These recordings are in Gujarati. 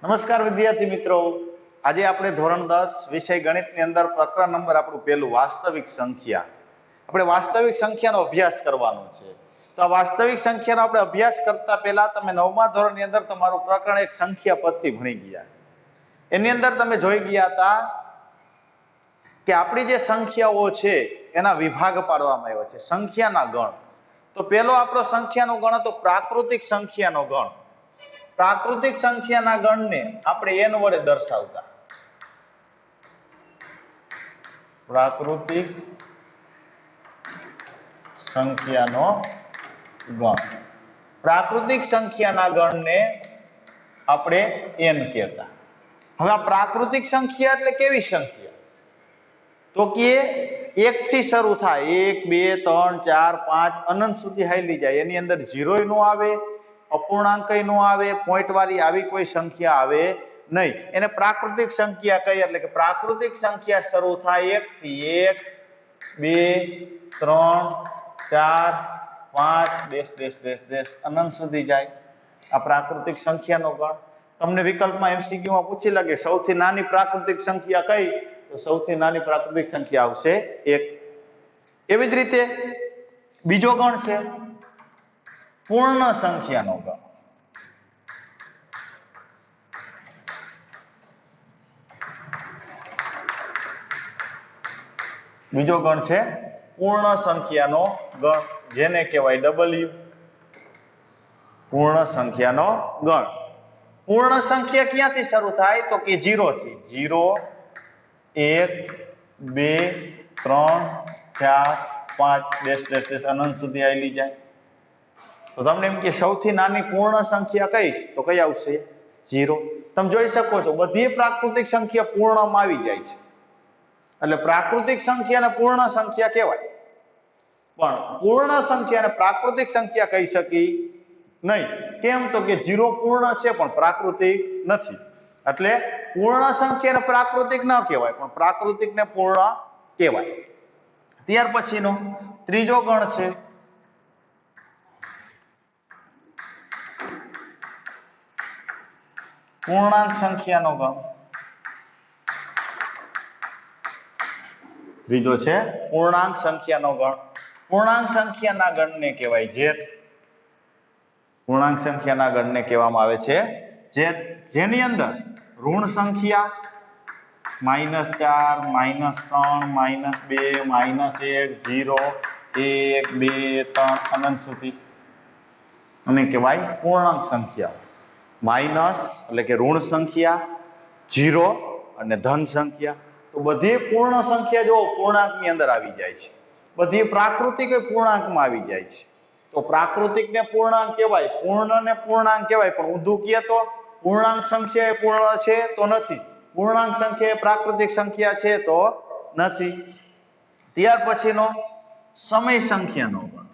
નમસ્કાર વિદ્યાર્થી મિત્રો, આજે આપણે ધોરણ 10 વિષય ગણિતની અંદર પ્રકરણ નંબર આપણું પહેલું વાસ્તવિક સંખ્યા. આપણે વાસ્તવિક સંખ્યાનો અભ્યાસ કરવાનો છે. તો આ વાસ્તવિક સંખ્યાનો આપણે અભ્યાસ કરતા પહેલા તમે 9મા ધોરણની અંદર તમારું પ્રકરણ એક સંખ્યા પદ્ધતિ ભણી ગયા. એની અંદર તમે જોઈ ગયા હતા કે આપણી જે સંખ્યાઓ છે એના વિભાગ પાડવામાં આવ્યા છે, સંખ્યાના ગણ. તો પહેલો આપણો સંખ્યાનો ગણ હતો પ્રાકૃતિક સંખ્યાનો ગણ. પ્રાકૃતિક સંખ્યાના ગણને આપણે n વડે દર્શાવતા. પ્રાકૃતિક સંખ્યાનો ગણ, પ્રાકૃતિક સંખ્યાના ગણને આપણે n કહેતા. હવે આ પ્રાકૃતિક સંખ્યા એટલે કેવી સંખ્યા? તો કે 1 થી શરૂ થાય, 1 2 3 4 5 અનંત સુધી હાલી જાય. એની અંદર 0 નો આવે, અપૂર્ણાંક નો આવે, પોઈન્ટ વાળી આવી કોઈ સંખ્યા આવે નહીં. એને પ્રાકૃતિક સંખ્યા કહી. એટલે કે પ્રાકૃતિક સંખ્યા શરૂ થાય 1 થી 1 2 3 4 5 ડેશ ડેશ ડેશ ડેશ અનંત સુધી જાય. આ પ્રાકૃતિક સંખ્યાનો ગણ. તમને વિકલ્પમાં MCQ માં પૂછી લાગે સૌથી નાની પ્રાકૃતિક સંખ્યા કઈ, તો સૌથી નાની પ્રાકૃતિક સંખ્યા આવશે 1. એવી જ રીતે બીજો ગણ છે પૂર્ણ સંખ્યાનો ગણ. બીજો ગણ છે પૂર્ણ સંખ્યાનો ગણ, જેને કહેવાય W. પૂર્ણ સંખ્યાનો ગણ. પૂર્ણ સંખ્યા ક્યાંથી શરૂ થાય? તો કે 0 થી. 0 1 2 3 4 5 ડેશ ડેશ ડેશ અનંત સુધી આવેલી જાય. તો તમને એમ કે સૌથી નાની પૂર્ણ સંખ્યા કઈ, તો કઈ આવશે? 0. તમે જોઈ શકો છો બધી પ્રાકૃતિક સંખ્યા પૂર્ણમાં આવી જાય છે. એટલે પ્રાકૃતિક સંખ્યાને પૂર્ણ સંખ્યા કહેવાય, પણ પૂર્ણ સંખ્યાને પ્રાકૃતિક સંખ્યા કહી શકી નહીં. કેમ? તો કે 0 પૂર્ણ છે પણ પ્રાકૃતિક નથી. એટલે પૂર્ણ સંખ્યાને પ્રાકૃતિક ન કહેવાય, પણ પ્રાકૃતિકને પૂર્ણ કહેવાય. ત્યાર પછીનો ત્રીજો ગણ છે પૂર્ણાંક સંખ્યાનો ગણ. ત્રીજો છે પૂર્ણાંક સંખ્યાનો ગણ. પૂર્ણાંક સંખ્યાના ગણને કહેવાય z. પૂર્ણાંક સંખ્યાના ગણને કહેવામાં આવે છે z, જેની અંદર ઋણ સંખ્યા -4 -3 -2 -1 0 1 2 3 અનંત સુધી અને કહેવાય પૂર્ણાંક સંખ્યા. માઇનસ એટલે કે ઋણ સંખ્યા, 0 અને ધન સંખ્યા. તો બધી પૂર્ણ સંખ્યા જો પૂર્ણાંકની અંદર આવી જાય છે. બધી પ્રાકૃતિક પૂર્ણાંકમાં આવી જાય છે. તો પ્રાકૃતિકને પૂર્ણાંક કહેવાય, પૂર્ણને પૂર્ણાંક કહેવાય. પણ ઊંધું કહે તો પૂર્ણાંક સંખ્યા એ પૂર્ણ છે તો નથી, પૂર્ણાંક સંખ્યા એ પ્રાકૃતિક સંખ્યા છે તો નથી. ત્યાર પછીનો સમય સંખ્યાનો ગણ.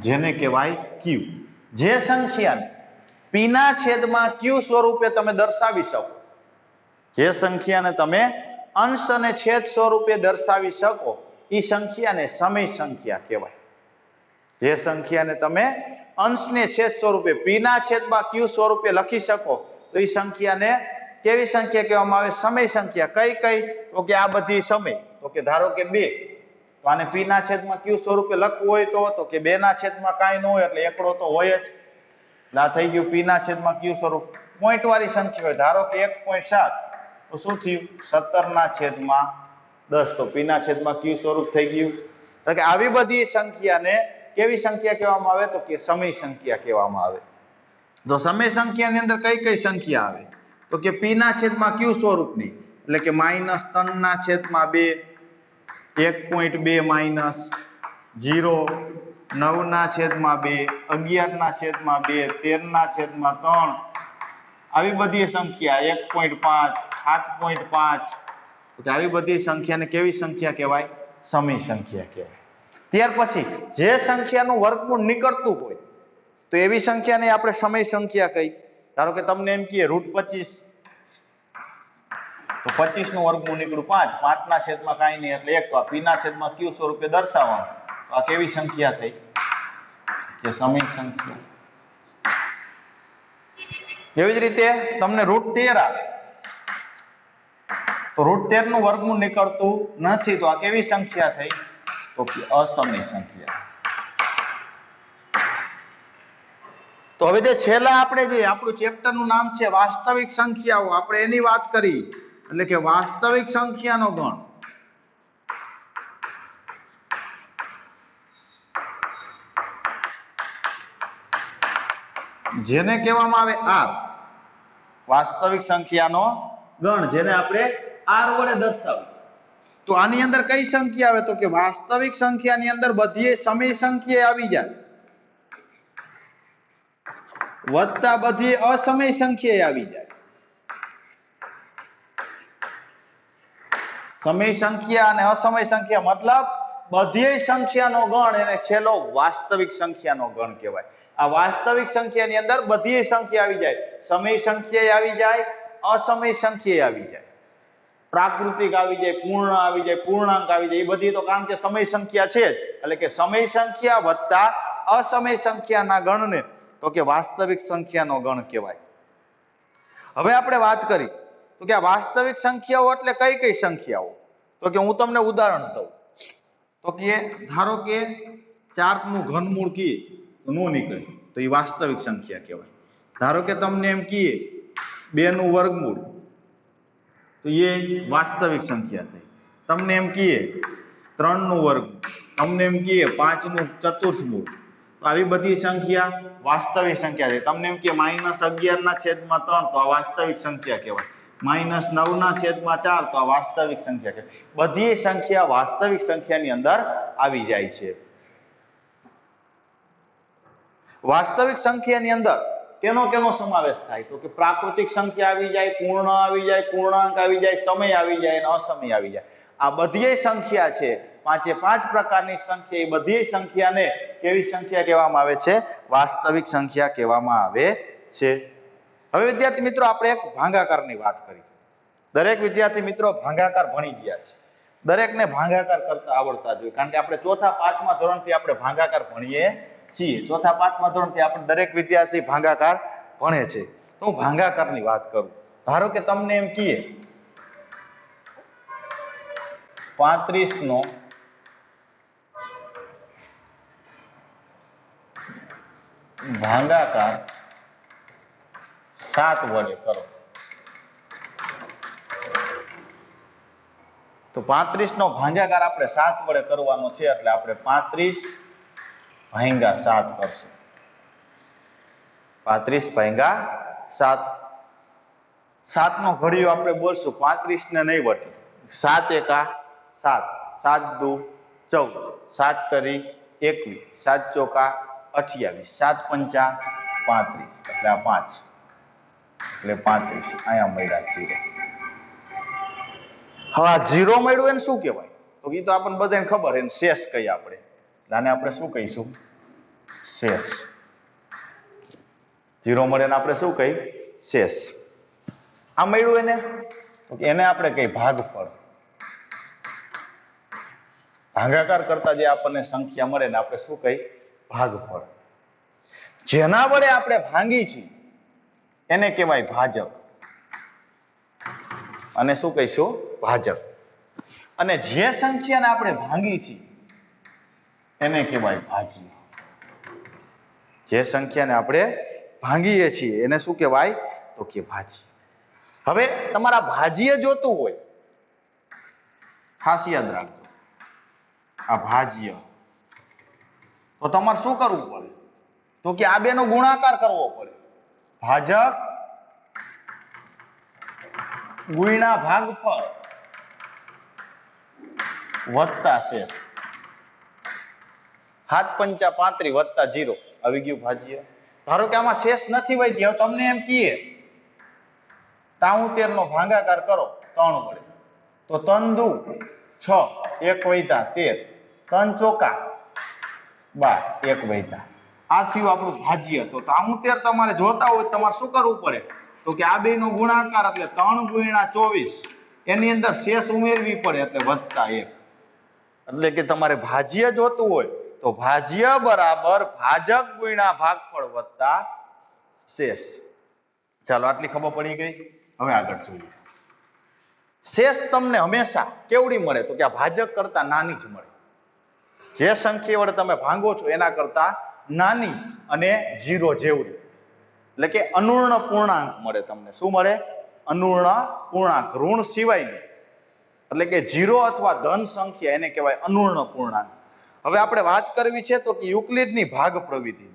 જેને કહેવાય q. જે સંખ્યાને p ના છેદમાં q સ્વરૂપે તમે દર્શાવી શકો, જે સંખ્યાને તમે અંશ અને છેદ સ્વરૂપે દર્શાવી શકો, એ સંખ્યાને સમય સંખ્યા કહેવાય. જે સંખ્યાને તમે અંશને છેદ સ્વરૂપે p ના છેદમાં q સ્વરૂપે લખી શકો, તો એ સંખ્યાને કેવી સંખ્યા કહેવામાં આવે? સમય સંખ્યા. કઈ કઈ? તો કે આ બધી સમય. તો કે ધારો કે 2, તો આને p ના છેદમાં q સ્વરૂપે લખવું હોય તો કે 2 ના છેદમાં કાંઈ ન હોય એટલે એકડો તો હોય જ. એટલે આ થઈ ગયું p ના છેદમાં q સ્વરૂપ. પોઈન્ટ વાળી સંખ્યા હોય, ધારો કે 1.7, તો શું થયું? 17 ના છેદમાં 10, તો p ના છેદમાં q સ્વરૂપ થઈ ગયું. એટલે કે આવી બધી સંખ્યાને કેવી સંખ્યા કહેવામાં આવે? તો કે સમય સંખ્યા કહેવામાં આવે. તો સમય સંખ્યાની અંદર કઈ કઈ સંખ્યા આવે? તો કે p ના છેદમાં q સ્વરૂપની, એટલે કે -3 ના છેદમાં 2, 1.2 માઇનસ 0, 9 ના છેદમાં 2, 11 ના છેદમાં 2, 13 ના છેદમાં 3, આવી બધી સંખ્યા 1.5, 7.5. તો આવી બધી સંખ્યાને કેવી સંખ્યા કહેવાય? સમય સંખ્યા કહેવાય. ત્યાર પછી જે સંખ્યાનું વર્ગમૂળ નીકળતું હોય તો એવી સંખ્યાને આપણે સમય સંખ્યા કહી. ધારો કે તમને એમ કહીએ √25, તો 25 નું વર્ગમૂળ નીકળ્યું 5, 5 ના છેદમાં કાંઈ નહીં એટલે 1, તો આ p ના છેદમાં q સ્વરૂપે દર્શાવવાનું. તો આ કેવી સંખ્યા થઈ? કે સમય સંખ્યા. એવી જ રીતે તમને √13 આવે તો √13 નું વર્ગમૂળ નીકળતું નથી, તો આ કેવી સંખ્યા થઈ? તો કે અસમય સંખ્યા. તો હવે જે છેલ્લા આપણે જે આપણું ચેપ્ટર નું નામ છે વાસ્તવિક સંખ્યાઓ, આપણે એની વાત કરી, એટલે કે વાસ્તવિક સંખ્યાનો ગણ. જેને કહેવામાં આવે આર, વાસ્તવિક સંખ્યાનો ગણ, જેને આપણે આર વડે દર્શાવીએ. તો આની અંદર કઈ સંખ્યા આવે? તો કે વાસ્તવિક સંખ્યાની અંદર બધી સમય સંખ્યા આવી જાય, વત્તા બધી અસમય સંખ્યા આવી જાય. સમય સંખ્યા અને અસમય સંખ્યા મતલબ બધી સંખ્યાનો ગણ, એને છેલ્લો વાસ્તવિક સંખ્યાનો ગણ કહેવાય. આ વાસ્તવિક સંખ્યાની અંદર બધી સંખ્યા આવી જાય, સમય સંખ્યા આવી જાય, અસમય સંખ્યા આવી જાય, પ્રાકૃતિક આવી જાય, પૂર્ણ આવી જાય, પૂર્ણાંક આવી જાય. એ બધી તો કારણ કે સમય સંખ્યા છે જ, એટલે કે સમય સંખ્યા વત્તા અસમય સંખ્યાના ગણને તો કે વાસ્તવિક સંખ્યાનો ગણ કહેવાય. હવે આપણે વાત કરી તો કે આ વાસ્તવિક સંખ્યાઓ એટલે કઈ કઈ સંખ્યાઓ? તો કે હું તમને ઉદાહરણ દઉં. તો કે ધારો કે 4 નું ઘનમૂળ કીએ તો નો નીકળે, તો એ વાસ્તવિક સંખ્યા કહેવાય. ધારો કે તમને એમ કીએ 2 નું વર્ગમૂળ, તો એ વાસ્તવિક સંખ્યા થઈ. તમને એમ કહીએ 3 નું વર્ગમૂળ, તમને એમ કહીએ 5 નું ચતુર્થમૂળ, તો આવી બધી સંખ્યા વાસ્તવિક સંખ્યા છે. તમને એમ કે -11 ના છેદમાં 3, તો આ વાસ્તવિક સંખ્યા કહેવાય. -9 ના છેદમાં 4, તો આ વાસ્તવિક સંખ્યા કહેવાય. બધી સંખ્યા વાસ્તવિક સંખ્યાની અંદર આવી જાય છે. વાસ્તવિક સંખ્યાની અંદર કેનો સમાવેશ થાય? તો કે પ્રાકૃતિક સંખ્યા આવી જાય, પૂર્ણ આવી જાય, પૂર્ણાંક આવી જાય, સમય આવી જાય અને અસમય આવી જાય. આ બધી સંખ્યા છે, 5 પ્રકારની સંખ્યા, એ બધી સંખ્યાને કેવી સંખ્યા કહેવામાં આવે છે? વાસ્તવિક સંખ્યા કહેવામાં આવે છે. હવે વિદ્યાર્થી મિત્રો આપણે એક ભાગાકારની વાત કરી. દરેક વિદ્યાર્થી મિત્રો ભાગાકાર ભણી ગયા છે, દરેકને ભાગાકાર કરતા આવડતા જોઈએ, કારણ કે આપણે 4થા 5મા ધોરણથી આપણે ભાગાકાર ભણીએ છીએ. 4થા 5મા ધોરણથી આપણે દરેક વિદ્યાર્થી ભાગાકાર ભણે છે. તો હું ભાગાકારની વાત કરું. ધારો કે તમને એમ કહીએ 35 નો ભાગાકાર 7 વડે કરો, તો 35 નો ભાગાકાર આપણે 7 વડે કરવાનો છે, એટલે આપણે 35 ભાગ્યા 7 કરશું. 35 ભાગ્યા 7. 7 નો ઘડિયો આપણે બોલશું, 35 ને નહીં વટે. 7 એકા 7, 7 દુ 14, 7 તરી 21, 7 ચોકા 28, 7 પંચા 35, એટલે આ 5, એટલે 35. અહીંયા મળ્યા 0. હવે આ 0 મળ્યું એને શું કહેવાય? તો એ તો આપણને બધાને ખબર, એને શેષ કહીએ આપણે. આને આપણે શું કહીશું? શેષ. 0 મળે ને આપણે શું કહી? શેષ. આ મળ્યું એને, તો એને આપણે કહીએ ભાગફળ. ભાગાકાર કરતા જે આપણને સંખ્યા મળે ને આપણે શું કહીએ? ભાગફળ. જેના વડે આપણે ભાંગી છીએ એને કહેવાય ભાજક. અને શું કહીશું? ભાજક. અને જે સંખ્યાને આપણે ભાંગી છીએ એને કહેવાય ભાજ્ય. જે સંખ્યાને આપણે ભાંગીએ છીએ એને શું કહેવાય? તો કે ભાજ્ય. હવે તમારા ભાજ્ય જોતું હોય, ખાસ યાદ રાખજો, આ ભાજ્ય, તો તમારે શું કરવું પડે? તો કે આ બેનો ગુણાકાર કરવો પડે. ભાજક ગુણ્યા ભાગફળ વત્તા શેષ. 7 પંચા 35 વત્તા 0 આવી ગયું ભાજ્ય. ધારો કે આમાં શેષ નથી વધ્યો, તમને એમ કહીએ 73 નો ભાગાકાર કરો 3 વડે, તો 3 દુ 6, 1 વૈધા 13, 3 ચોકા 12, 1 વૈધા. આ થયું આપણું ભાજ્ય. તો 73 તમારે જોતા હોય તમારે શું કરવું પડે? તો કે આ બે નો ગુણાકાર એટલે 3 ગુણ્યા 24 એની અંદર શેષ ઉમેરવી પડે એટલે +1. એટલે કે તમારે ભાજ્ય જોતું હોય તો ભાજ્ય બરાબર ભાજક ગુણ્યા ભાગફળ વત્તા શેષ. ચાલો આટલી ખબર પડી ગઈ. હવે આગળ જોઈએ. શેષ તમને હંમેશા કેવડી મળે તો કે આ ભાજક કરતા નાની જ મળે. જે સંખ્યા વડે તમે ભાંગો છો એના કરતા નાની અને 0 જેવડી, એટલે કે અનુર્ણ પૂર્ણાંક મળે તમને. શું મળે? અનુર્ણ પૂર્ણાંક, ઋણ સિવાયની, એટલે કે 0 અથવા ધન સંખ્યા, એને કહેવાય અનુર્ણ પૂર્ણાંક. હવે આપણે વાત કરવી છે તો કે યુક્લિડની ભાગ પ્રવિધિની.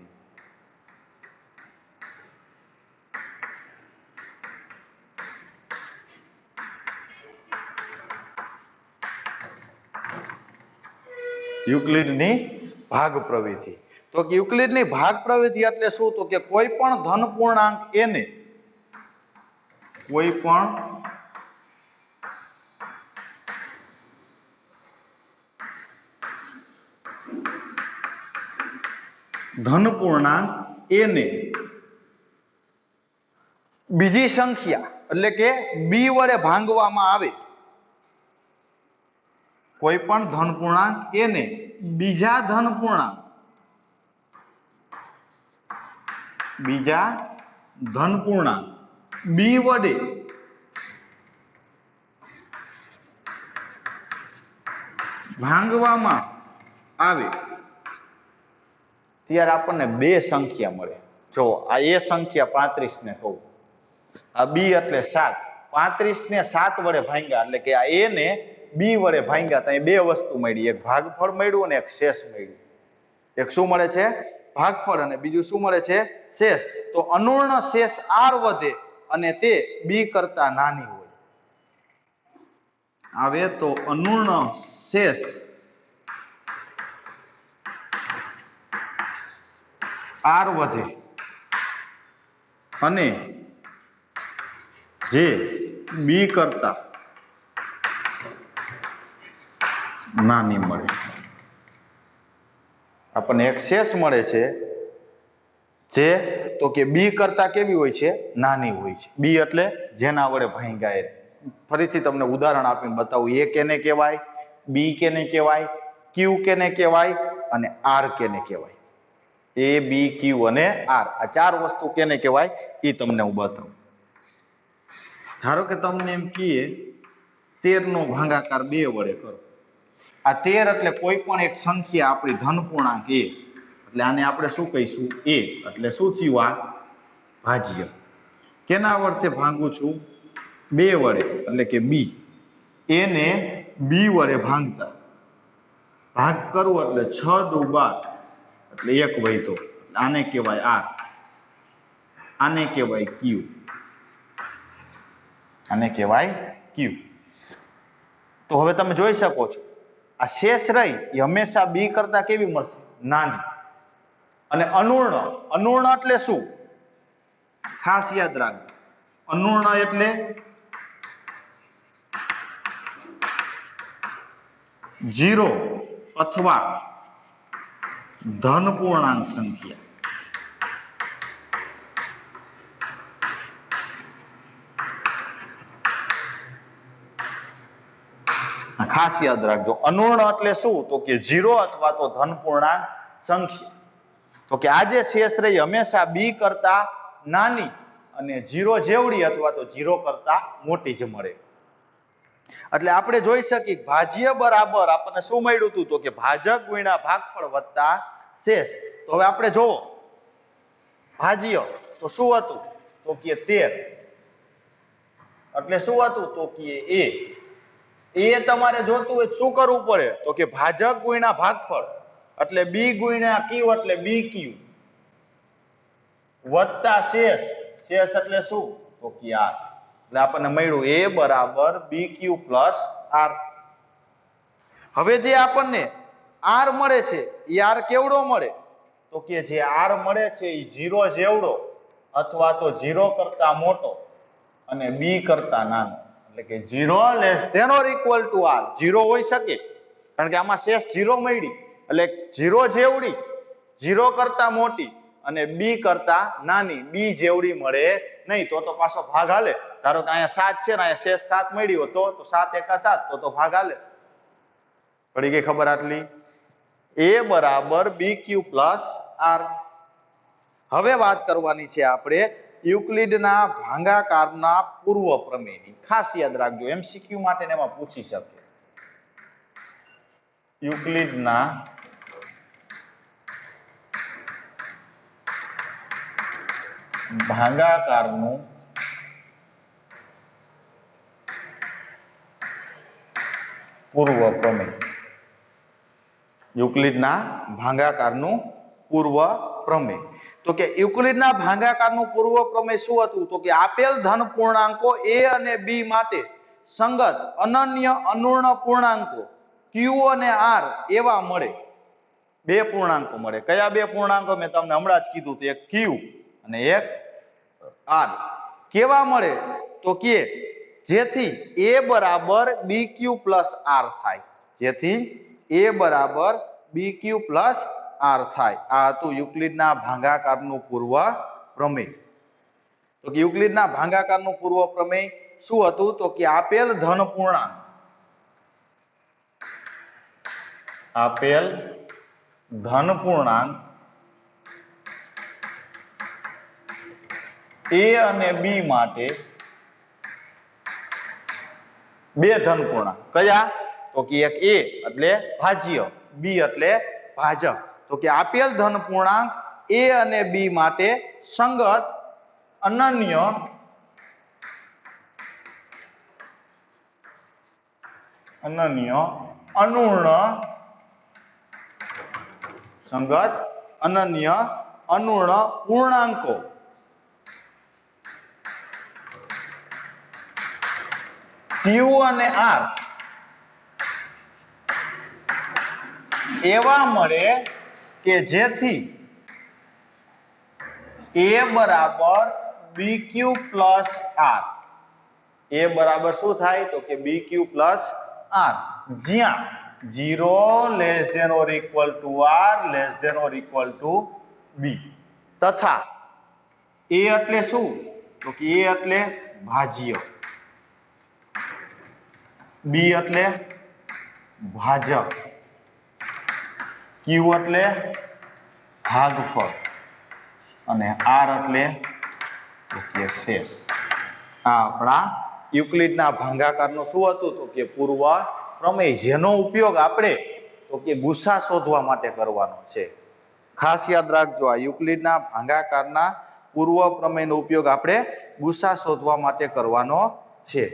યુક્લિડની ભાગ પ્રવિધિ. તો કે યુક્લિડની ભાગ પ્રવિધિ એટલે શું? તો કે કોઈ પણ ધન પૂર્ણાંક એને કોઈ પણ ધન પૂર્ણાંક એને બીજી સંખ્યા એટલે કે બી વડે ભાંગવામાં આવે. કોઈ પણ ધન પૂર્ણાંક એને બીજા ધન પૂર્ણાંક બી વડે ભાંગવામાં આવે ત્યારે આપણને બે સંખ્યા મળે. જો આ એ સંખ્યા 35 ને કહું, આ બી એટલે 7. 35 ને 7 વડે ભાંગ્યા એટલે કે આ એ ને બી વડે ભાંગ્યા તો બે વસ્તુ મળી. એક ભાગફળ મળ્યું અને એક શેષ મળ્યું. એક શું મળે છે? ભાગફળ, અને બીજું શું મળે છે? શેષ. તો અનુર્ણ શેષ આર વધે અને તે બી કરતા નાની હોય. આવે તો અનુર્ણ શેષ આર વધે અને જે બી કરતા નાની મળે. આપણને એક શેષ મળે છે જે તો કે બી કરતા કેવી હોય છે? નાની હોય છે. બી એટલે જેના વડે ભાંગ્યા. ફરીથી તમને ઉદાહરણ આપીને બતાવું. એ કેને કહેવાય? બી કેને કહેવાય? ક્યુ કેને કહેવાય? અને આર કેને કહેવાય? એ, બી, ક્યુ અને આર, આ 4 વસ્તુ કેને કહેવાય એ તમને હું બતાવું. ધારો કે તમને એમ કહીએ 13 નો ભાગાકાર 2 વડે કરો. આ 13 એટલે કોઈ પણ એક સંખ્યા આપણી ધન પૂર્ણાંક એ, એટલે આને આપણે શું કહીશું? એ. એટલે શું થયું? આ ભાજ્ય. કેના વડે ભાંગું છું? 2 વડે, એટલે કે બી. એને બી વડે ભાંગતા ભાગ કરવું એટલે 6 દુ 12, એટલે 1 વધ્યો. આને કહેવાય આર, આને કહેવાય ક્યુ, આને કહેવાય ક્યુ. તો હવે તમે જોઈ શકો છો આ શેષ રહી એ હંમેશા બી કરતા કેવી મળશે? નાની. અને અનુર્ણ, અનુર્ણ એટલે શું? ખાસ યાદ રાખજો. અનુર્ણ એટલે 0 અથવા ધન પૂર્ણાંક સંખ્યા. ખાસ યાદ રાખજો. અનુર્ણ એટલે શું? તો કે 0 અથવા તો ધન પૂર્ણાંક સંખ્યા. તો કે આ જે શેષ રહી હંમેશા બી કરતા નાની અને 0 જેવડી અથવા તો 0 કરતા મોટી જ મળે. એટલે આપણે જોઈ શકીએ ભાજ્ય બરાબર આપણને શું મળ્યું હતું? તો કે ભાજક ગુણ્યા ભાગફળ વત્તા શેષ. તો હવે આપણે જોવો ભાજ્ય તો શું હતું? તો કે 13. એટલે શું હતું? તો કે એ. એ તમારે જોતું હોય શું કરવું પડે? તો કે ભાજક ગુણ્યા ભાગફળ, એટલે બી ગુણ્યા ક્યુ, એટલે બી ક્યુ વત્તા શેષ. શેષ એટલે શું? તો કે આર. એટલે આપણને મળ્યું એ બરાબર બી ક્યુ પ્લસ આર. હવે જે આપણને આર મળે છે એ આર કેવડો મળે? તો કે જે આર મળે છે એ 0 જેવડો અથવા તો 0 કરતા મોટો અને બી કરતા નાનો. એટલે કે 0 less than or equal to r. 0 હોઈ શકે કારણ કે આમાં શેષ 0 મળી, એટલે 0 જેવડી, 0 કરતા મોટી અને બી કરતા નાની. બી જેવડી મળે નહીં તો પાછો ભાગ હાલે. ધારો કે અહીંયા 7 છે ને અહીંયા શેષ 7 મળ્યો તો 7 એકા 7 તો ભાગ હાલે. પડી ગઈ ખબર આટલી? a બરાબર bq પ્લસ r. હવે વાત કરવાની છે આપણે યુક્લિડના ભાગાકારના પૂર્વ પ્રમેયની. ખાસ યાદ રાખજો, એમસીક્યુ માટે ને એમાં પૂછી શકે. યુક્લિડના ભાગાકારનું પૂર્વ પ્રમેય. યુક્લિડના ભાગાકારનું પૂર્વ પ્રમેય. તો કે યુક્લિડના ભાગાકારનું પૂર્વ પ્રમેય શું હતું? તો કે આપેલ ધન પૂર્ણાંકો a અને b માટે સંગત અનન્ય અનુર્ણ પૂર્ણાંકો q અને r એવા મળે. બે પૂર્ણાંકો મળે. કયા બે પૂર્ણાંકો? મેં તમને હમણાં જ કીધું, તો એક q અને એક r. કેવા મળે? તો કે જેથી a બરાબર bq પ્લસ r થાય. જેથી a બરાબર bq પ્લસ r થાય. આ હતું યુક્લિડના ભાગાકારનું પૂર્વ પ્રમેય. તો કે યુક્લિડના ભાગાકારનું પૂર્વ પ્રમેય શું હતું? તો કે આપેલ ધન પૂર્ણાંક, આપેલ ધન પૂર્ણાંક a અને b માટે બે ધન પૂર્ણાંક. કયા? તો કે એક a એટલે ભાજ્ય, b એટલે ભાજક. તો કે આપેલ ધન પૂર્ણાંક a અને b માટે સંગત અનન્ય અનુર્ણ સંગત અનન્ય અનુર્ણ પૂર્ણાંકો q અને r એવા મળે કે જેથી a બરાબર bq પ્લસ r. a બરાબર શું થાય? તો કે bq પ્લસ r. જ્યાં 0 less than or equal to r less than or equal to b. તથા a એટલે શું? તો કે a એટલે ભાજ્ય, b એટલે ભાજક, q એટલે ભાગફળ અને r એટલે શેષ. આ આપણા યુક્લિડના ભાગાકારનું શું હતું? તો કે પૂર્વ પ્રમેય, જેનો ઉપયોગ આપણે તો કે ગુસા શોધવા માટે કરવાનો છે. ખાસ યાદ રાખજો, આ યુક્લિડના ભાગાકારના પૂર્વ પ્રમેયનો ઉપયોગ આપણે ગુસા શોધવા માટે કરવાનો છે.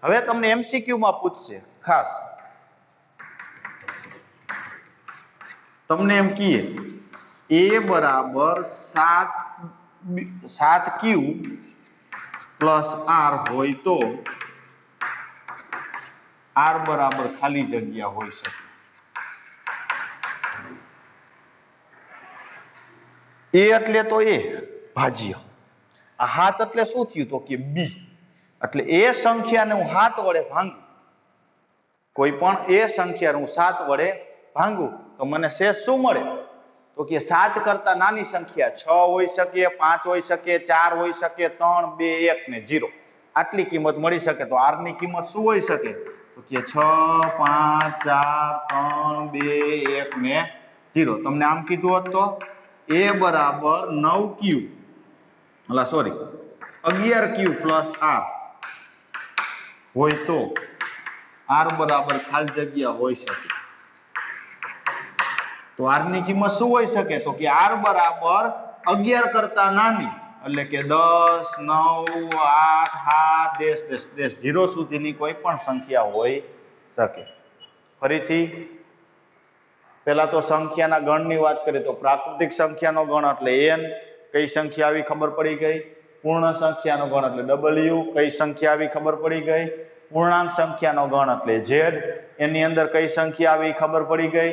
હવે તમને એમસીક્યુ માં પૂછશે. ખાસ તમને એમ કહીએ a બરાબર 7q પ્લસ r હોય તો r બરાબર ખાલી જગ્યા હોઈ શકે. a એટલે તો a ભાજ્ય, આ 7 એટલે શું થયું? તો કે b. એટલે એ સંખ્યાને હું 7 વડે ભાંગું, કોઈ પણ એ સંખ્યાને હું 7 વડે ભાંગું તો મને શેષ શું મળે? તો કે 7 કરતા નાની સંખ્યા 6 હોઈ શકે, 5 હોઈ શકે, 4 હોઈ શકે, 3, 2, 1 ને 0. આટલી કિંમત મળી શકે. તો r ની કિંમત શું હોઈ શકે? તો કે 6, 5, 4, 3, 2, 1 ને 0. તમને આમ કીધું હોત તો a બરાબર 9q 11q પ્લસ r હોય તો r બરાબર ખાલી જગ્યા હોઈ શકે. તો r ની કિંમત શું હોઈ શકે? તો કે r બરાબર 11 કરતા નાની, એટલે કે 10, 9, 8, 7, 0 સુધીની કોઈ પણ સંખ્યા હોઈ શકે. ફરીથી પહેલા તો સંખ્યાના ગણની વાત કરીએ તો પ્રાકૃતિક સંખ્યાનો ગણ એટલે n. કઈ સંખ્યા આવી ખબર પડી ગઈ? પૂર્ણ સંખ્યાનો ગણ એટલે w. કઈ સંખ્યા આવી ખબર પડી ગઈ? પૂર્ણાંક સંખ્યાનો ગણ એટલે z. એની અંદર કઈ સંખ્યા આવી ખબર પડી ગઈ?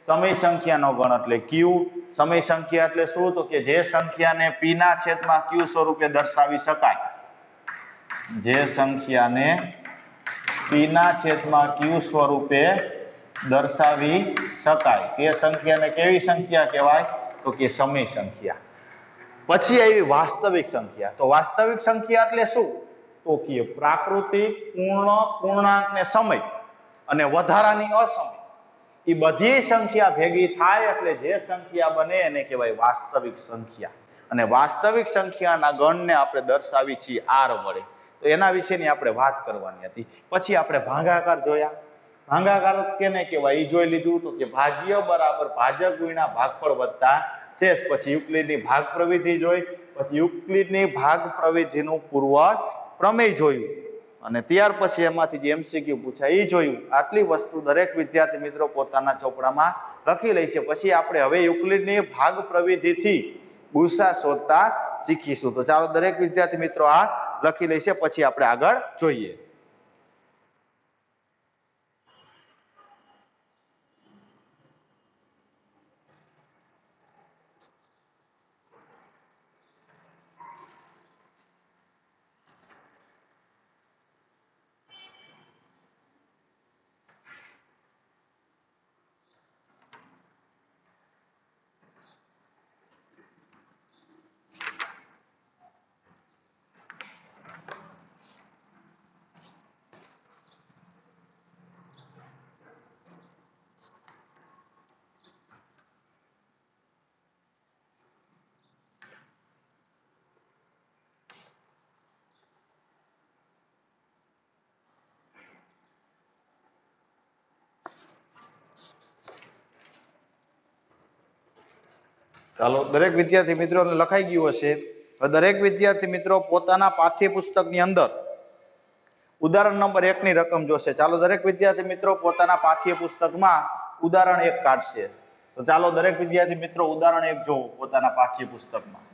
સમય સંખ્યાનો ગણ એટલે q. સમય સંખ્યા એટલે શું? તો કે જે સંખ્યાને p ના છેદમાં q સ્વરૂપે દર્શાવી શકાય. જે સંખ્યાને p ના છેદમાં q સ્વરૂપે દર્શાવી શકાય તે સંખ્યાને કેવી સંખ્યા કહેવાય? તો કે સમય સંખ્યા. પછી આવી વાસ્તવિક સંખ્યા. તો વાસ્તવિક સંખ્યા એટલે શું? તો કે પ્રાકૃતિક, પૂર્ણ, પૂર્ણાંક ને સમય અને વધારાની અસમય એ બધી સંખ્યા ભેગી થાય એટલે જે સંખ્યા બને એને કહેવાય વાસ્તવિક સંખ્યા. અને વાસ્તવિક સંખ્યાના ગણને આપણે દર્શાવી છીએ આર વડે. તો એના વિશેની આપણે વાત કરવાની હતી. પછી આપણે ભાગાકાર જોયા. ભાગાકાર કેને કહેવાય એ જોઈ લીધું. તો કે ભાજ્ય બરાબર ભાજક ગુણ્યા ભાગફળ વત્તા શેષ. પછી યુક્લિડની ભાગ પ્રવિધિ જોઈ. પછી યુક્લિડની ભાગ પ્રવિધિનું પૂર્વ પ્રમેય જોયું. અને ત્યાર પછી એમાંથી જે MCQ પૂછાય એ જોયું. આટલી વસ્તુ દરેક વિદ્યાર્થી મિત્રો પોતાના ચોપડામાં લખી લે છે. પછી આપણે હવે યુક્લિડની ભાગ પ્રવિધિથી ગુસા શોધતા શીખીશું. તો ચાલો દરેક વિદ્યાર્થી મિત્રો આ લખી લે છે. પછી આપણે આગળ જોઈએ. ચાલો દરેક વિદ્યાર્થી મિત્રોને લખાઈ ગયું હશે. દરેક વિદ્યાર્થી મિત્રો પોતાના પાઠ્યપુસ્તકની અંદર ઉદાહરણ નંબર 1 ની રકમ જોશે. ચાલો દરેક વિદ્યાર્થી મિત્રો પોતાના પાઠ્યપુસ્તકમાં ઉદાહરણ 1 કાઢશે. તો ચાલો દરેક વિદ્યાર્થી મિત્રો ઉદાહરણ 1 જોવો પોતાના પાઠ્યપુસ્તકમાં.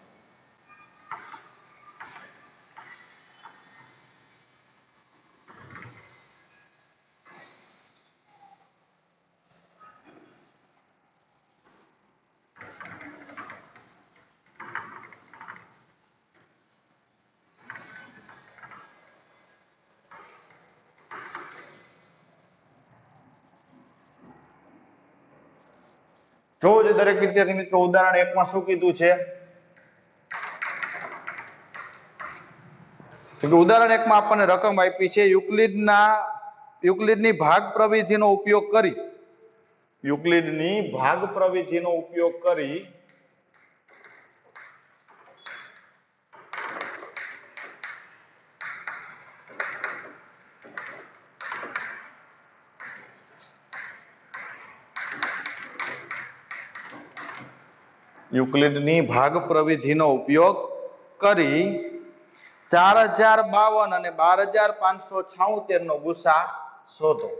જોવો જો દરેક વિદ્યાર્થી મિત્રો ઉદાહરણ 1 માં શું કીધું છે. ઉદાહરણ 1 માં આપણને રકમ આપી છે. યુક્લિડની ભાગ પ્રવિધિનો ઉપયોગ કરી યુક્લિડની ભાગ પ્રવિધિનો ઉપયોગ કરી 4052 અને 12576 નો ગુસા શોધો.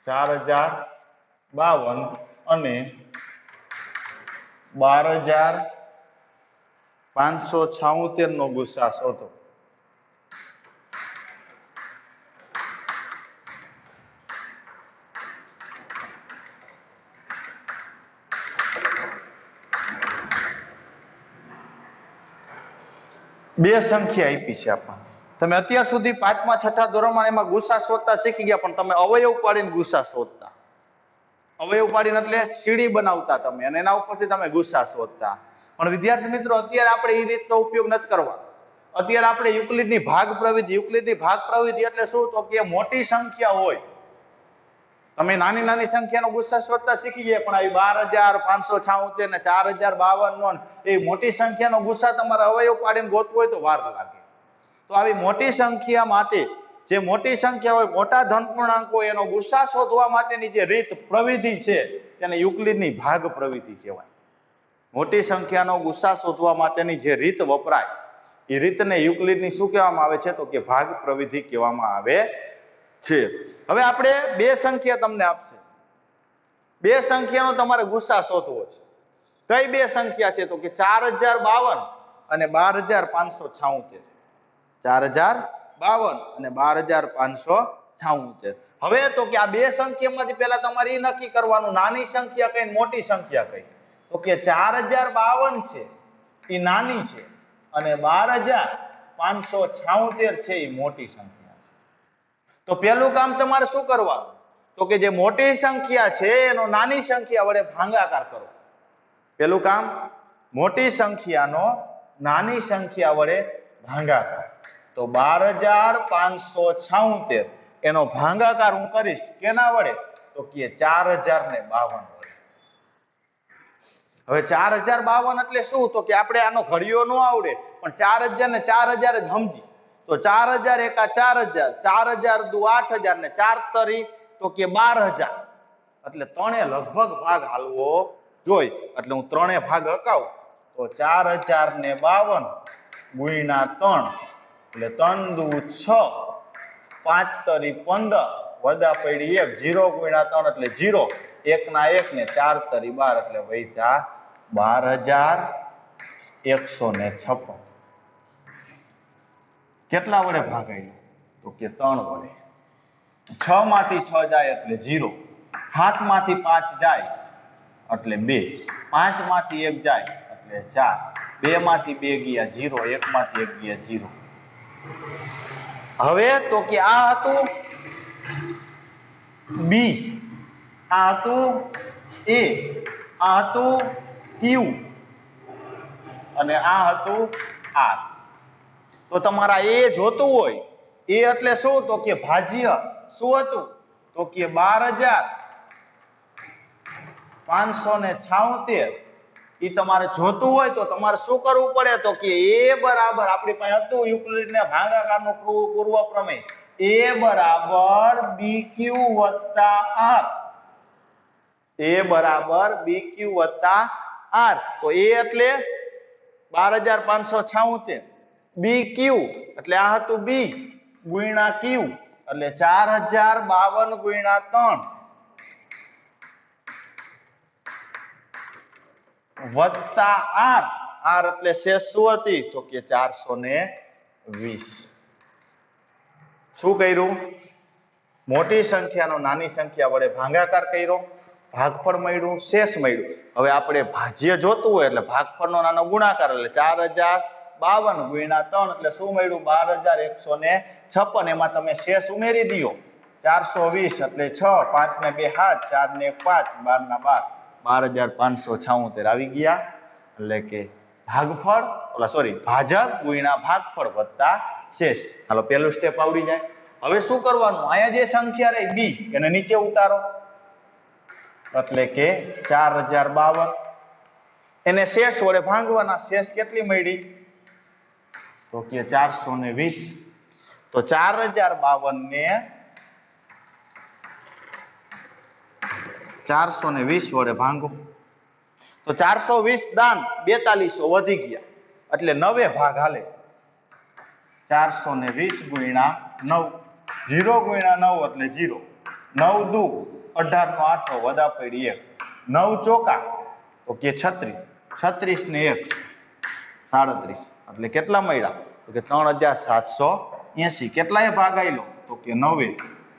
4052 અને 12576 નો ગુસા શોધો. બે સંખ્યા આપી છે આપણને. તમે અત્યાર સુધી 5મા 6ઠા ધોરણમાં એમાં ગુસા શોધતા શીખી ગયા, પણ તમે અવયવ પાડીને ગુસા શોધતા. અવયવ પાડીને એટલે સીડી બનાવતા તમે અને એના ઉપરથી તમે ગુસા શોધતા. પણ વિદ્યાર્થી મિત્રો અત્યારે આપણે એ રીતનો ઉપયોગ નથી કરવાનો. અત્યારે આપણે યુક્લિડની ભાગ પ્રવિધિ એટલે શું? તો કે મોટી સંખ્યા હોય. તમે નાની નાની સંખ્યાનો ગુસા શોધતા શીખી ગયા, પણ આવી 12576 ને 4052 નો એ મોટી સંખ્યાનો ગુસા તમારે અવયવ પાડીને ગોતવો હોય તો વાર લાગે. તો આવી મોટી સંખ્યા માટે, જે મોટી સંખ્યા હોય, મોટા ધનપૂર્ણાંક હોય, એનો ગુસા શોધવા માટેની જે રીત પ્રવિધિ છે તેને યુક્લિડની ભાગ પ્રવિધિ કહેવાય. મોટી સંખ્યાનો ગુસા શોધવા માટેની જે રીત વપરાય એ રીતને યુક્લિડની શું કહેવામાં આવે છે? તો કે ભાગ પ્રવિધિ કહેવામાં આવે છે. હવે આપણે બે સંખ્યા તમને આપશે. બે સંખ્યાનો તમારે ગુસા શોધવો છે. કઈ બે સંખ્યા છે? તો કે 4052 અને 12576. 4052 અને 12576. હવે તો કે આ બે સંખ્યામાંથી પહેલા તમારે એ નક્કી કરવાનું, નાની સંખ્યા કઈ મોટી સંખ્યા કઈ? તો કે 4052 છે એ નાની છે અને 12576 છે એ મોટી સંખ્યા છે. તો પહેલું કામ તમારે શું કરવાનું? તો કે જે મોટી સંખ્યા છે એનો નાની સંખ્યા વડે ભાગાકાર કરો. પહેલું કામ, મોટી સંખ્યાનો નાની સંખ્યા વડે ભાગાકાર. તો 12,576 એનો ભાગાકાર હું કરીશ કેના વડે તો કે 4052 વડે. હવે 4052 એટલે શું તો કે આપણે આનો ઘડિયો ન આવડે પણ 4000 ને 4000 જ સમજી તો 4000 એકા 4000 4000 દુ 8000 ને 4 તરી તો કે 12000 એટલે ત્રણે લગભગ ભાગ હાલવો જોઈ એટલે હું ત્રણે ભાગ હકાવું તો 4052 ગુણ્યા 3 એટલે 3 દુ 6 5 તરી 15 વદા પડી 1 0 ગુણ્યા 3 એટલે 0 1 ના 1 ને 4 તરી 12 એટલે વૈધા 12156 કેટલા વડે ભાગાય તો કે 3 વડે 6 માંથી 6 જાય એટલે 0 7 માંથી 5 જાય એટલે 2 5 માંથી 1 જાય એટલે 4 2 માંથી 2 ગયા 0 1 માંથી 1 ગયા 0 હવે તો કે આ હતું બી આ હતું એ આ હતું ક્યુ અને આ હતું આર તો તમારા એ જોતું હોય એ એટલે શું તો કે ભાજ્ય શું હતું તો કે 12576 ઈ તમારે જોતું હોય તો તમારે શું કરવું પડે તો કે એ બરાબર આપણી પાસે હતું યુક્લિડના ભાગાકારનું પૂર્વ પ્રમેય એ બરાબર બીક્યુ વત્તા આર એ બરાબર બીક્યુ વત્તા આર તો એ એટલે 12576 બી ક્યુ એટલે આ હતું બી ગુણ્યા ક્યુ એટલે 4052 ગુણ્યા 3 વત્તા આર આર એટલે શેષ શું હતી તો કે 420 શું કર્યું મોટી સંખ્યાનો નાની સંખ્યા વડે ભાગાકાર કર્યો ભાગફળ મળ્યું શેષ મળ્યું હવે આપણે ભાજ્ય જોતું હોય એટલે ભાગફળનો નાનો ગુણાકાર એટલે 4052 ગુણ્યા 3 એટલે શું મળ્યું 12156 એમાં તમે શેષ ઉમેરી દો 420 એટલે 6 5 ને 2 7 4 ને 1 5 12 ના 12 12576 આવી ગયા એટલે કે ભાગફળ ભાજક ગુણ્યા ભાગફળ વત્તા શેષ હાલો પહેલું સ્ટેપ આવડી જાય હવે શું કરવાનું અહીંયા જે સંખ્યા રહી બી એને નીચે ઉતારો એટલે કે 4052 એને શેષ વડે ભાંગવાના શેષ કેટલી મળી તો કે 420 તો 4052 ને 420 વડે ભાંગો તો 420 દાન 4200 વધી ગયા એટલે 9 ભાગ હાલે 420 ગુણ્યા 9 0 ગુણ્યા 9 એટલે 0 9 દુ 18 નો 8 વદા પડી 1 9 ચોકા તો કે 36 36 ને 1 37 એટલે કેટલા મળ્યા તો કે 3780 કેટલાય ભાગ આયલો તો કે 9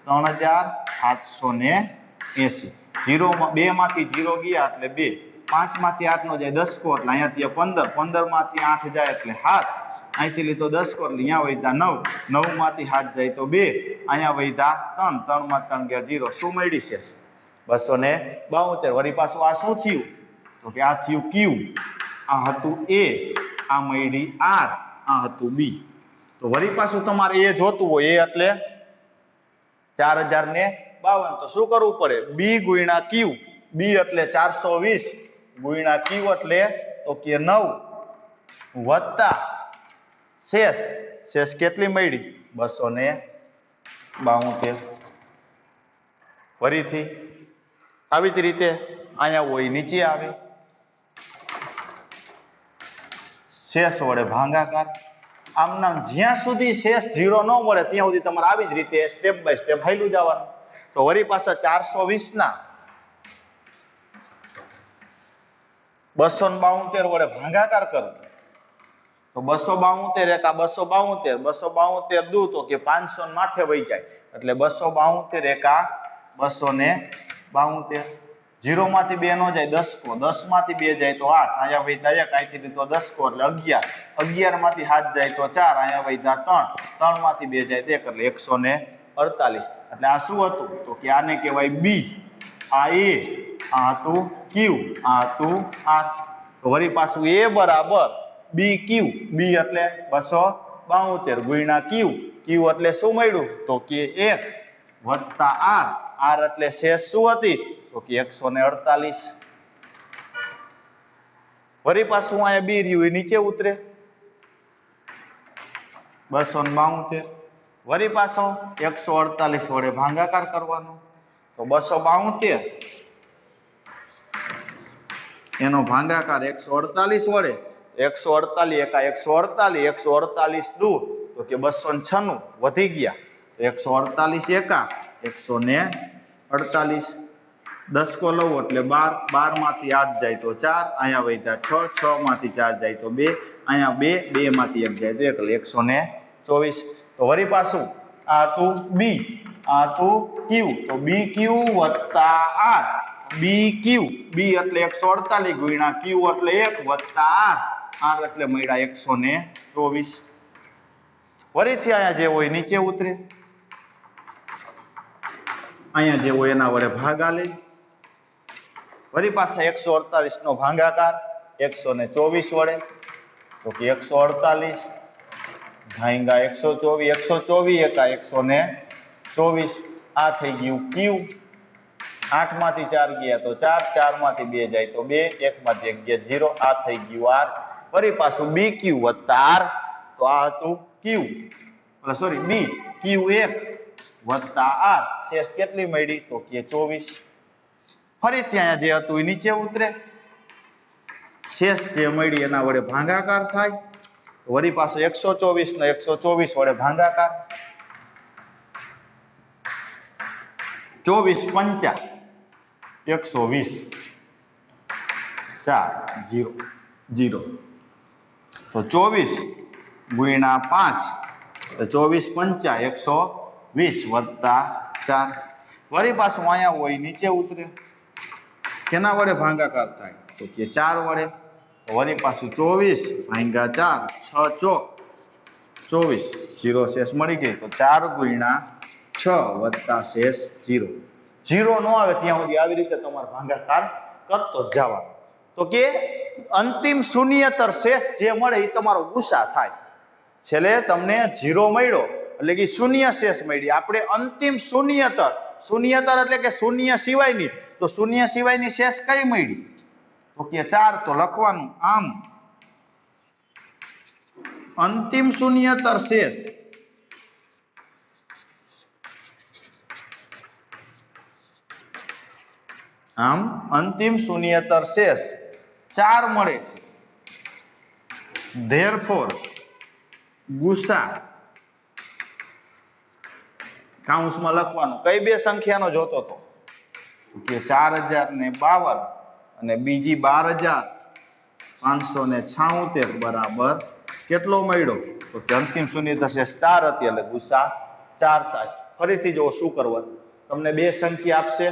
3780 0 માં 2 માંથી 0 ગયા એટલે 2 5 માંથી 8 નો જાય 10 કો એટલે અહીંયાથી 15 15 માંથી 8 જાય એટલે 7 અહીંથી લીધો 10 કો એટલે અહીંયા વૈધા 9 9 માંથી 7 જાય તો 2 અહીંયા વૈધા 3 3 માં 3 ગયા 0 શું મળી છે 272 વળી પાછું આ શું થયું તો કે આ થયું ક્યુ આ હતું એ આ મળી આર આ હતું બી તો વળી પાછું તમારે એ જોતું હોય એ એટલે 4052 તો શું કરવું પડે બી ગુણ્યા ક્યુ બી એટલે 420 ગુણ્યા ક્યુ એટલે તો કે 9 વત્તા શેષ શેષ કેટલી મળી 272 ફરીથી આવી જ રીતે અહીંયા હોય નીચે આવે શેષ વડે ભાગાકાર આમ નામ જ્યાં સુધી શેષ 0 ન મળે ત્યાં સુધી તમારે આવી જ રીતે સ્ટેપ બાય સ્ટેપ હાલ્યું જવાનું તો વળી પાછા 420 ના 272 વડે ભાગાકાર કરો તો 272 એકા 272 272 દુ તો કે 500 માથે વહી જાય એટલે 272 એકા 272 0 માંથી 2 નો જાય 10 કો 10 માંથી 2 જાય તો 8 અહીંયા વૈધા 1 અહીંથી લીધો 10 કો એટલે 11 11 માંથી 7 જાય તો 4 અહીંયા વૈધા 3 3 માંથી 2 જાય 1 એટલે 148 એટલે આ શું હતું તો કે આને કહેવાય બી આ એ આ હતું ક્યુ આ હતું આર તો વળી પાછું એ બરાબર બી ક્યુ બી એટલે 272 72 ગુણ્યા ક્યુ, ક્યુ એટલે શું મળ્યું તો કે 1 વત્તા આર, આર એટલે શેષ શું હતી તો કે 148. વળી પાછું અહીંયા બી રહ્યું એ નીચે ઉતરે 272. વળી પાછો 148 વડે ભાગાકાર કરવાનો તો 272 એનો ભાગાકાર 148 વડે, 148 એકા 148, 148 દૂર તો કે 296 વધી ગયા, 148 એકા 148, 10 કો લઉં એટલે 12, 12 માંથી 8 જાય તો 4, અહીંયા વધ્યા 6, 6 માંથી 4 જાય તો 2, અહીંયા 2, 2 માંથી 1 જાય તો 1 એટલે 124. તો વળી પાછું આ હતું બી, આ હતું ક્યુ, તો બી ક્યુ વત્તા આર, બી ક્યુ, બી એટલે 148 ગુણ્યા ક્યુ એટલે 1 વત્તા આર, આર એટલે મળ્યા 124. વળીથી અહીંયા જે હોય નીચે ઉતરે, અહીંયા જે હોય એના વડે ભાગા લે. વળી પાછા 148 નો ભાગાકાર 124 વડે તો કે 148 ભાંગા 124, 124 એકા 124, આ થઈ ગયું ક્યુ. 8 માંથી 4 ગયા તો 4, 4 માંથી 2 જાય તો 2, 1 માંથી 1 ગયા 0, આ થઈ ગયું આર. ફરી પાછું બી ક્યુ વત્તા આર, તો આ હતું ક્યુ, સોરી બી ક્યુ 1 વત્તા આર, શેષ કેટલી મળી તો કે 24. ફરીથી અહીંયા જે હતું એ નીચે ઉતરે, શેષ જે મળી એના વડે ભાગાકાર થાય, વળી પાછો 124 ને 124 વડે ભાગાકાર, 24 પંચા 120, 4 0 0, તો 24 ગુણ્યા 5 24 પંચા 120 વત્તા 4. વળી પાછું અહીંયા હોય નીચે ઉતરે, કેના વડે ભાગાકાર થાય તો કે 4 વડે, તો વળી પાછું 24 ભાગ્યા 4, 6 ચોક 24, 0 શેષ મળી ગઈ, તો 4 ગુણ્યા 6 વત્તા શેષ 0. 0 ન આવે ત્યાં સુધી આવી રીતે તમારે ભાગાકાર કરતો જ જવાનો. તો કે અંતિમ શૂન્યતર શેષ જે મળે એ તમારો ગુસા થાય. છેલ્લે તમને 0 મળ્યો એટલે કે શૂન્ય શેષ મળી. આપણે અંતિમ શૂન્યતર, શૂન્યતર એટલે કે શૂન્ય સિવાયની, તો શૂન્ય સિવાયની શેષ કઈ મળી તો કે 4, તો લખવાનું આમ અંતિમ શૂન્યતર શેષ આમ અંતિમ શૂન્યતર શેષ 4 મળે છે. ધેરફોર ગુસા કાઉન્સમાં લખવાનું કઈ બે સંખ્યાનો જોતો હતો કે 4052 અને બીજી 12576 બરાબર કેટલો મળ્યો તો કે અંતિમ શૂન્યતર શેષ 4 હતી એટલે ગુસા 4 થાય. ફરીથી જો શું કરવાનું, તમને બે સંખ્યા આપશે,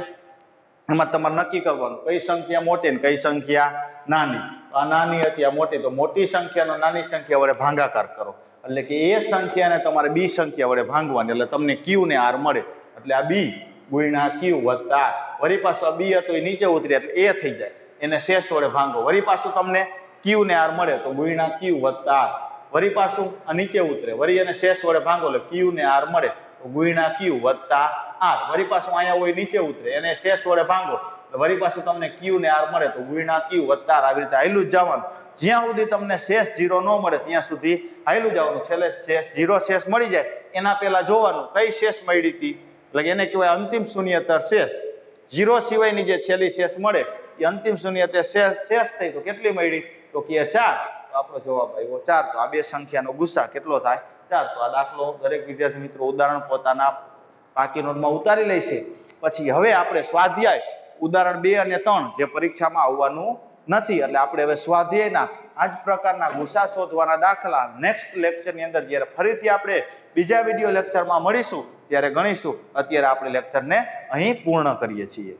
એમાં તમારે નક્કી કરવાનું કઈ સંખ્યા મોટી ને કઈ સંખ્યા નાની. આ નાની હતી, આ મોટી, તો મોટી સંખ્યાનો નાની સંખ્યા વડે ભાગાકાર કરો એટલે કે એ સંખ્યાને તમારે બી સંખ્યા વડે ભાંગવાની એટલે તમને ક્યુ ને આર મળે. એટલે આ બી ગુણ્યા ક્યુ વત્તા આર. વળી પાછું આ બી હતું એ નીચે ઉતરી એટલે એ થઈ જાય, એને શેષ વડે ભાંગો. વળી પાછું તમને ક્યુ ને આર મળે તો ગુણ્યા ક્યુ વત્તા આર. વળી પાછું આ નીચે ઉતરે, વળી એને શેષ વડે ભાંગો એટલે ક્યુ ને આર મળે તો ગુણ્યા ક્યુ વત્તા આર. વળી પાછું અહીંયા હોય નીચે ઉતરે, એને શેષ વડે ભાંગો વળી પાછું તમને ક્યુ ને આર મળે તો ગુણ્યા ક્યુ વત્તા આર. આવી રીતે હાલ્યું જ જવાનું. જ્યાં સુધી તમને શેષ 0 ન મળે ત્યાં સુધી હાલ્યું જવાનું. છેલ્લે શેષ 0 શેષ મળી જાય એના પહેલા જોવાનું કઈ શેષ મળી હતી, એટલે એને કહેવાય અંતિમ શૂન્યતર શેષ. 0 સિવાયની જે છેલ્લી શેષ મળે એ અંતિમ શૂન્યતર શેષ થઈ તો કેટલી મળી તો કે 4. તો આપણો જવાબ આવ્યો 4. તો આ બે સંખ્યાનો ગુસા કેટલો થાય 4. તો આ દાખલો દરેક વિદ્યાર્થી મિત્રો ઉદાહરણ પોતાના પાકી નોટમાં ઉતારી લેશે. પછી હવે આપણે સ્વાધ્યાય ઉદાહરણ 2 અને 3 જે પરીક્ષામાં આવવાનું નથી, એટલે આપણે હવે સ્વાધ્યાયના આ જ પ્રકારના ગુસા શોધવાના દાખલા નેક્સ્ટ લેક્ચરની અંદર જ્યારે ફરીથી આપણે બીજા વિડીયો લેક્ચરમાં મળીશું ત્યારે ગણીશું. અત્યારે આપણે લેક્ચરને અહીં પૂર્ણ કરીએ છીએ.